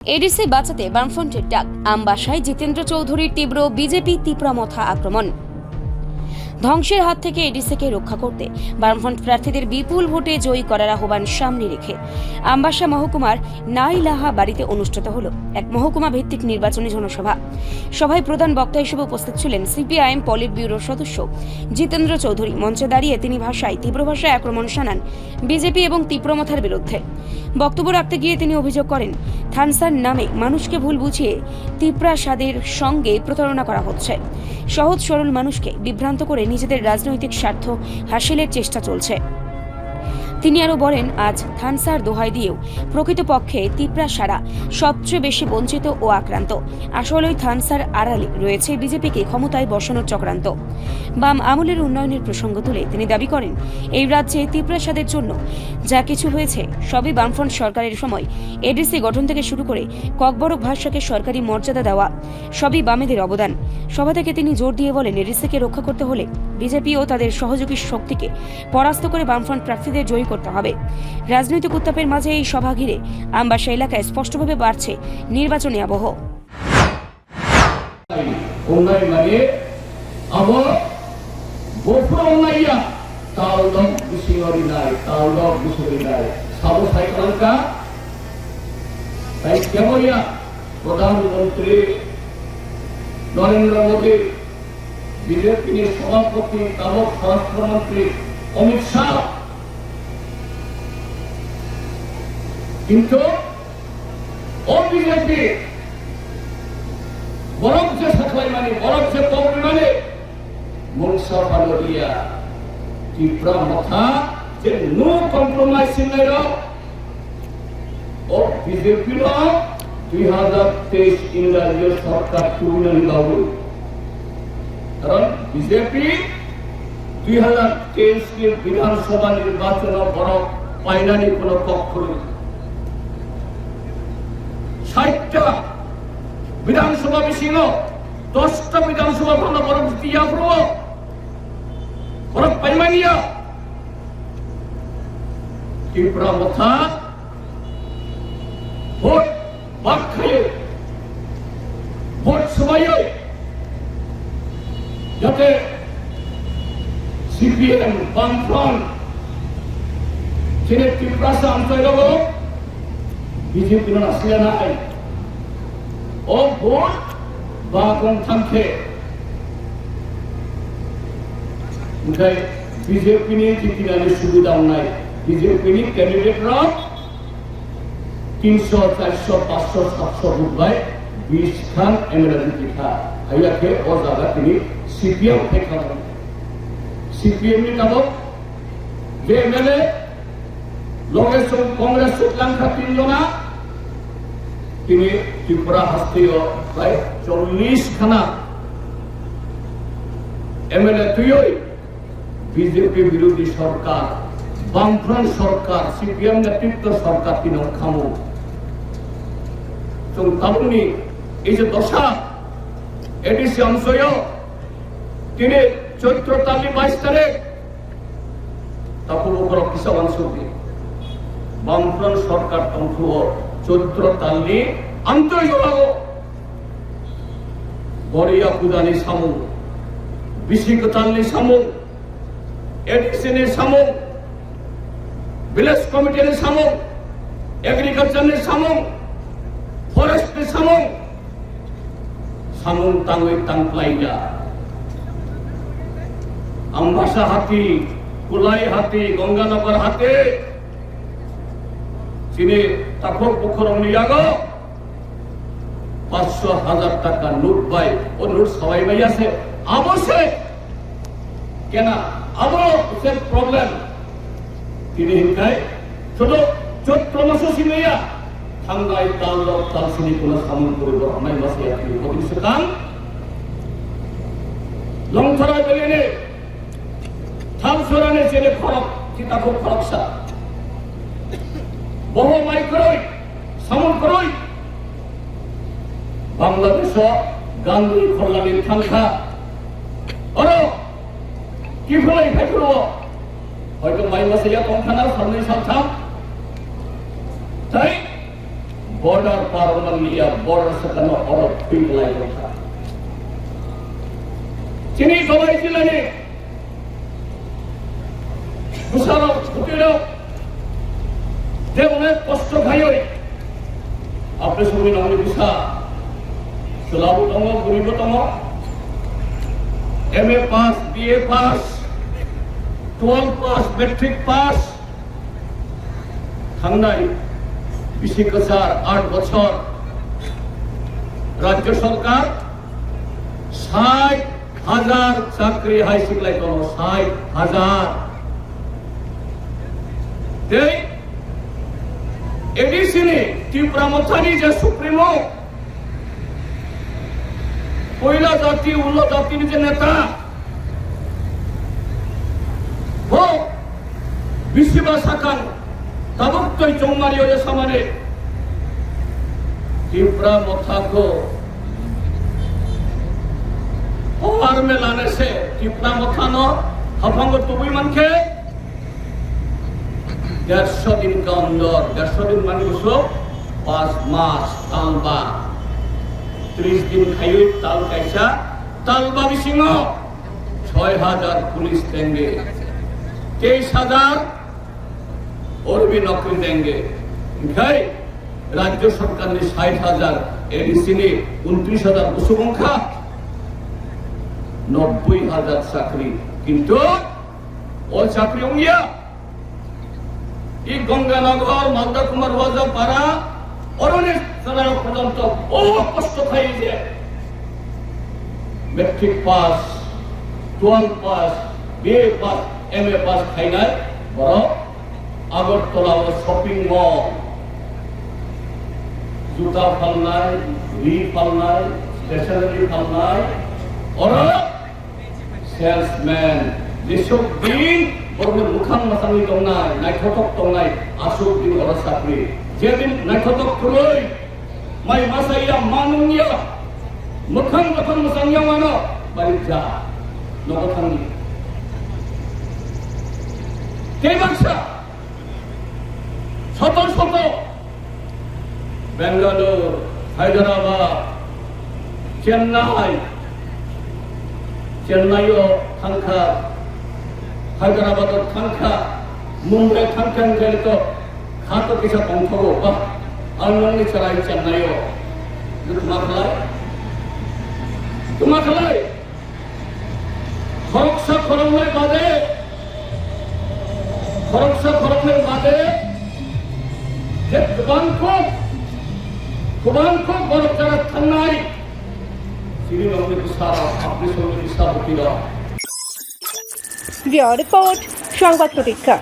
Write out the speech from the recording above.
ADC বাঁচাতে বামফ্রন্টের ডাক, আমবাসায় জিতেন্দ্র চৌধুরীর তীব্র বিজেপি তীব্রমথা আক্রমণ। ধ্বংসের হাত থেকে এডিসিকে রক্ষা করতে বামফ্রন্ট প্রার্থীদের বিপুল ভোটে জয়ী করার আহ্বান সামনে রেখে আমবাসা মহকুমার নাইলাহা বাড়িতে অনুষ্ঠিত হল এক মহকুমা ভিত্তিক নির্বাচনী জনসভা। সভায় প্রধান বক্তা হিসেবে উপস্থিত ছিলেন সিপিআইএম পলিট ব্যুরোর সদস্য জিতেন্দ্র চৌধুরী। মঞ্চে দাঁড়িয়ে তিনি তীব্র ভাষায় আক্রমণ শানান বিজেপি এবং তীব্রমথার বিরুদ্ধে। বক্তব্য রাখতে গিয়ে তিনি অভিযোগ করেন, থানসার নামে মানুষকে ভুল বুঝিয়ে তিপ্রাসাদের সঙ্গে প্রতারণা করা হচ্ছে। সহজ সরল মানুষকে বিভ্রান্ত করে নিজেদের রাজনৈতিক স্বার্থ হাসিলের চেষ্টা চলছে। তিনি আরো বলেন, আজ থানসার দোহাই দিয়েও প্রকৃতপক্ষে তিপ্রাসারা সবচেয়ে বেশি বঞ্চিত ও আক্রান্ত। আসলেই থানসার আড়ালে রয়েছে বিজেপিকে ক্ষমতায় বসানোর চক্রান্ত। বাম আমলের উন্নয়নের প্রসঙ্গ তুলে তিনি দাবি করেন, এই রাজ্যে তিপ্রাসাদের জন্য যা কিছু হয়েছে সবই বামফ্রন্ট সরকারের সময় এডিসি গঠন থেকে শুরু করে ককবরক ভাষাকে সরকারি মর্যাদা দেওয়া সবই বামেদের অবদান। সভা থেকে তিনি জোর দিয়ে বলেন, এডিসিকে রক্ষা করতে হলে বিজেপি ও তাদের সহযোগী শক্তিকে পরাস্ত করে বামফ্রন্ট প্রার্থীদের জয়ী করতে হবে। রাজনৈতিক উত্তাপের মাঝে এই সভা ঘিরে আমবাসা এলাকায় স্পষ্টভাবে বাড়ছে নির্বাচনী আবহ। প্রধানমন্ত্রী নরেন্দ্র মোদী, বিজেপি সভাপতি তথা স্বরাষ্ট্রমন্ত্রী অমিত শাহ, কিন্তু বিজেপি বরং যে সাথে মানে বরং যে কবি মানে মনসা পালোরিয়া তীব্রা মাথা যে নো কম্প্রোমাইজ ও বিজেপি 2023 ইংরাজি সরকার ট্রিবিউনাল লাগু, কারণ বিজেপি 2023 के বিধানসভা নির্বাচন বড় পাইলানি কোনো পক্ষ 60টা বিধানসভা মিছিল 10টা বিধানসভা ভালো বড় দিয়া প্রভ বড় পাইমানিয়া তীব্রা মাথা ভোট বাক্যে ভোট সময়ে যাতে সিপিএম বামফ্রন্ট যিনি তীব্রাসা অঞ্চল বিজেপি আসলে নাই ও ভোট বা গণতন্ত্রে বিজেপি নিয়ে জিতিনার সুবিধা নাই। বিজেপি ক্যান্ডিডেটরা 300, 400, 500, 700 ভোট পায়, 20 খান এমএলএ জিতা হাইয়াকে ও জায়গা তিনি সিপিএম থেকে সিপিএম নি নামক যে এমএলএ লোকেশ কংগ্রেস শুক্লাঙ্কা 3 জনা তিনি ত্রিপুরা হাস্তীয় প্রায় 40 খানা এমএলএ তুই বিজেপি বিরোধী সরকার বামফ্রন্ট সরকার সিপিএম নেতৃত্ব সরকার তিনি খামু তেমনি এই যে দশা এডিসি অংশয় তিনি চৈত্র 22 তারিখ তারপর কৃষক অংশ বামফ্রন্ট সরকার অংশ চৈত্র তাল্লি আন্তর্জাতিক গড়িয়া পূজানি সামু বিশিক তাল্লি সামু এডিসি সামু ভিলেজ কমিটির সামু এগ্রিকালচারের সামু ফরেস্টের সামু সামুন টাঙ্গই টাংপ্লাইয়া আমবাসা হাতি কুলাই হাতি গঙ্গানগর হাতে তিনি তাকর পুকুর নিয়াগ 500,000 টাকা নোট পাই ও নোট সবাই ভাই আছে অবশ্যই কেন আবার সে প্রবলেম তিনি হিংকায় ছোট চৈত্র মাস সিনেয়া থাঙ্গাই তাল তালসিনি কোন সামন করব আমায় মাসে আপনি প্রতিষ্ঠান লংথরা বেলেনে থামসরানে ছেলে খরক চিতা খুব খরকসা বহু মাইক্রোই সামন করই বাংলাদেশ গান্ধী খল্লানির থাঙ্গা অর কি ফলাই ফেকলো হয়তো মাই মাসে কম খানার সামনে সাথা তাই border paramalia border sakana or people like that chini sabai chilane busaro phutiro যে অনেক কষ্ট খাই আপনি শুনবেন আমি বুঝা সুলভতম গরিবতম MA pass BA pass 12 pass matric pass থানায় 20,008 বছর রাজ্য সরকার 60,000 চাকরি হাই শিখলাই কোন 60,000 দেই এডিসিনে ত্রিপুরা মথানি যে সুপ্রিমো কয়লা জাতি উল্লো জাতির যে নেতা ও বিশিবা সাকান তাবুক্তই চৌমারিও যে সামানে ত্রিপুরা মথাকো और में लाने से ত্রিপুরা মথানো হাফাঙ্গ তুবুই মানকে 150 दिन का अंदर 150 दिन मान गुसो 5 मास तालबा 30 दिन खाई ताल कैसा तालबा बिसिंग 6,000 पुलिस देंगे 23,000 और भी नौकरी देंगे भाई राज्य सरकार ने 60,000 एडीसी ने 29,000 कुसुमंखा 90,000 चाकरी किंतु और चाकरी होंगे এই গঙ্গানগর মালদা কুমার বাজার পাড়া অরণ্যের সাধারণ পর্যন্ত ও কষ্ট খাইছে matric pass 12 pass BA pass MA pass খাই নাই বড় আগরতলা শপিং মল জুতা ফালনাই ঘড়ি ফালনাই স্টেশনারি ফালনাই और सेल्समैन যেসব দিন ওদের মুখান মাসানি দংনাই নাইথতক দংনাই আসুক দিন ওরা চাকরি যেদিন নাইথতক খুলই মাই মাসাইয়া মানুনিয়া মুখান যখন মাসানিয়া মানো বাড়ি যা নগথানি কে বাচ্চা শত শত বেঙ্গালোর হায়দ্রাবাদ চেন্নাইও থাঙ্কা হায়দ্রাবাদ থাঙ্কা মুম্বাই থাঙ্কা গেলে তো খাতো কিছু অংশ বা আনন্দ চলাই চেন্নাইও তোমার খেলায় খরকসা খরমের বাদে যে কুবাঙ্ক গরব যারা থান্নাই রিপোর্ট সংবাদ প্রতীক্ষা।